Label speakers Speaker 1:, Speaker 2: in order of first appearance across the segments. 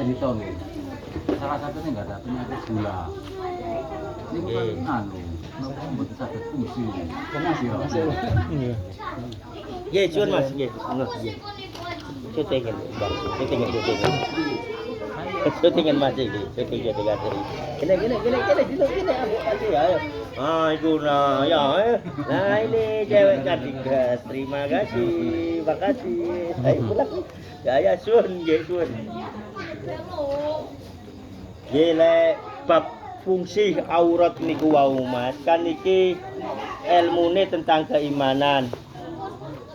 Speaker 1: Ini tahu nih, salah satunya nggak ada penyakit gula. Ini bukan anu, nopo mboten saged fungsi.
Speaker 2: Iya.
Speaker 3: Nggih, suwun Mas, nggih. Nggih. Syutingan, Mbak. Syutingan. Syutingan Mas iki, syuting dengan diri. Gini, ayo. Ah, iku nah, ya. Nah, ini cewek Kartigas. Terima kasih. Makasih. Saya pulang. Ya, suwun, nggih, suwun. Gile bab fungsi aurat niku wau Mas, kan iki ilmune tentang keimanan.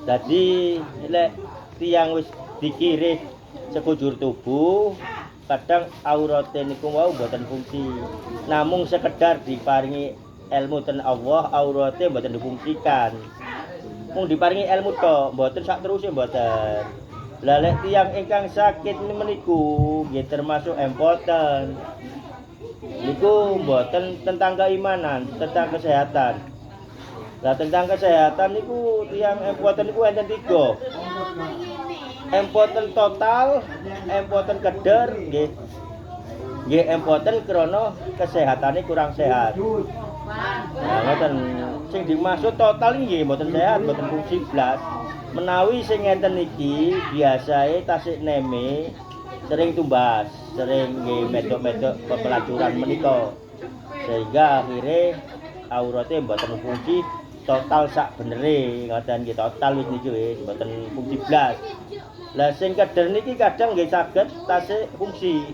Speaker 3: Jadi lek tiyang wis dikirih sekujur tubuh, kadang aurate niku wau mboten fungsi. Namung sekedar diparingi ilmu ten Allah, aurate mboten difungsikan. Mung diparingi ilmu tok, mboten sak teruse mboten. Lah lek tiyang ingkang sakit meniku nggih termasuk empoten. Niku mboten tentang keimanan, tentang kesehatan. Lah tentang kesehatan niku tiyang empoten niku enten 3. Empoten total, empoten keder nggih. Nggih empoten krana kesehatane kurang sehat. Nah, ngoten sing dimaksud total nggih mboten sehat, mboten fungsi blas. Menawi sing ngenten iki biasae tasik neme sering tumbas, sering nggih medok-medok pepelacuran menika. Sehingga akhire aurate mboten fungsi total sak benere, ngoten nggih total wis niki wis mboten fungsi blas. Lah sing keder niki kadang nggih saged tasik fungsi.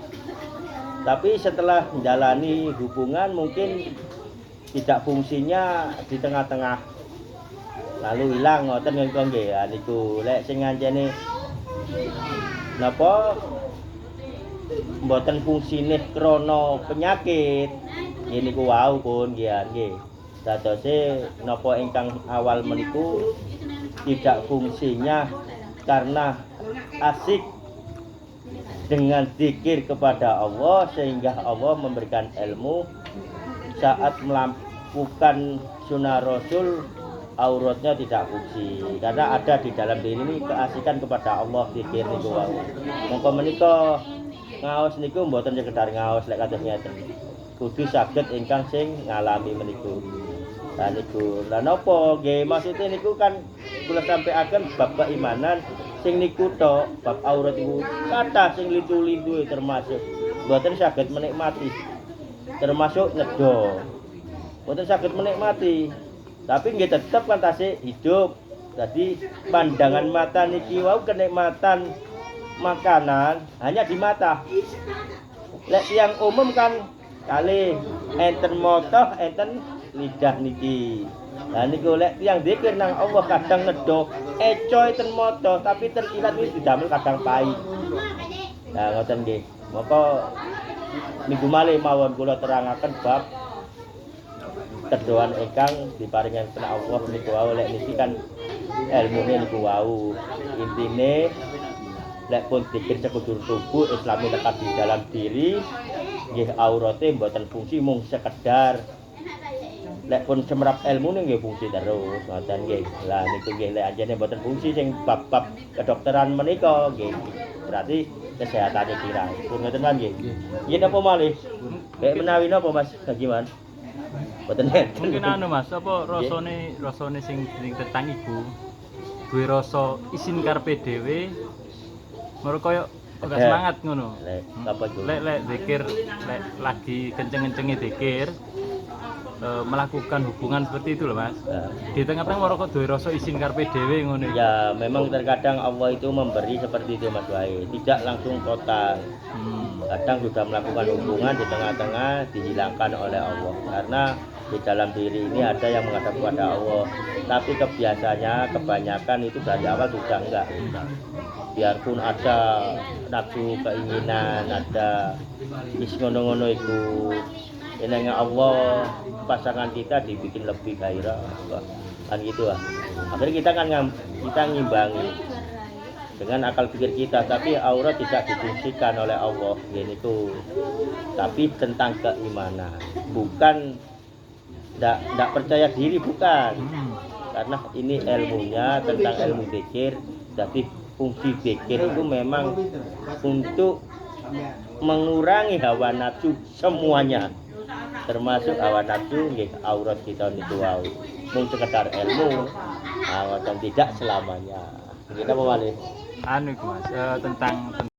Speaker 3: Tapi setelah menjalani hubungan mungkin tidak fungsinya di tengah-tengah. Lalu hilang ngoten nggih nggih ya niku lek sing ngancene napa mboten fungsine krana penyakit nggih niku wau pun nggih dadose napa ingkang awal meniku tidak fungsinya karena asik dengan zikir kepada Allah sehingga Allah memberikan ilmu saat melakukan sunnah Rasul auratnya tidak fungsi karena ada di dalam diri ini keasikan kepada Allah zikir niku wae. Mongko menika ngaos niku mboten sekedar ngaos lek kados ngeten. Kudu saged ingkang sing ngalami meniku. Lah niku. Lah napa nggih maksude niku kan kula sampaiaken bab keimanan sing niku tok, bab aurat niku kathah sing lintu-lintu termasuk mboten saged menikmati. Termasuk nedo. Mboten saged menikmati. Tapi nggih tetep kan tasih hidup. Jadi pandangan mata niki wau kenikmatan makanan hanya di mata. Lek yang umum kan kalih enten motoh enten lidah niki. Lah niku lek tiyang zikir nang Allah kadang nedo eco enten motoh tapi terilat iki didamel kadang pahit. Nah ngoten nggih. Maka minggu malih mawon kula terangaken bab kedoan ingkang diparingi Allah niku wau lek niki kan ilmune niku wau. Intine lek pun dikir sekujur tubuh Islami tetap di dalam diri nggih aurate mboten fungsi mung sekedar lek pun semrap ilmune nggih fungsi terus ngoten nggih. Lah niku nggih lek anjene mboten fungsi sing bab-bab kedokteran menika nggih berarti kesehatane kira. Pun ngoten nggih. Yen apa malih? Kayak menawi napa Mas Hajiman?
Speaker 2: Mungkin anu Mas, apa rasane sing tentang iku duwe rasa isin karepe dhewe mergo koyo agak semangat ngono. Lek zikir lek lagi kenceng-kencenge zikir melakukan hubungan seperti itu loh Mas. Di tengah-tengah mergo duwe rasa isin karepe dhewe ngono.
Speaker 3: Ya, memang terkadang Allah itu memberi seperti itu Mas Wahid, tidak langsung total. Kadang sudah melakukan hubungan di tengah-tengah dihilangkan oleh Allah karena di dalam diri ini ada yang menghadap kepada Allah. Tapi kebiasaannya kebanyakan itu dari awal sudah enggak. Biarpun ada nafsu keinginan, ada ngono-ngono itu. Ini Allah pasangan kita dibikin lebih gairah kan gitu lah. Akhirnya kita ngimbangi dengan akal pikir kita, tapi aurat tidak difungsikan oleh Allah gitu. Tapi tentang keimanan, bukan tidak percaya diri, bukan. Karena ini ilmunya tentang ilmu zikir. Jadi fungsi zikir itu memang untuk mengurangi hawa nafsu semuanya, termasuk hawa nafsu nggih aurat kita niku wau. Mung sekedar ilmu, dan tidak selamanya. Kita mau
Speaker 2: anu iku Mas, tentang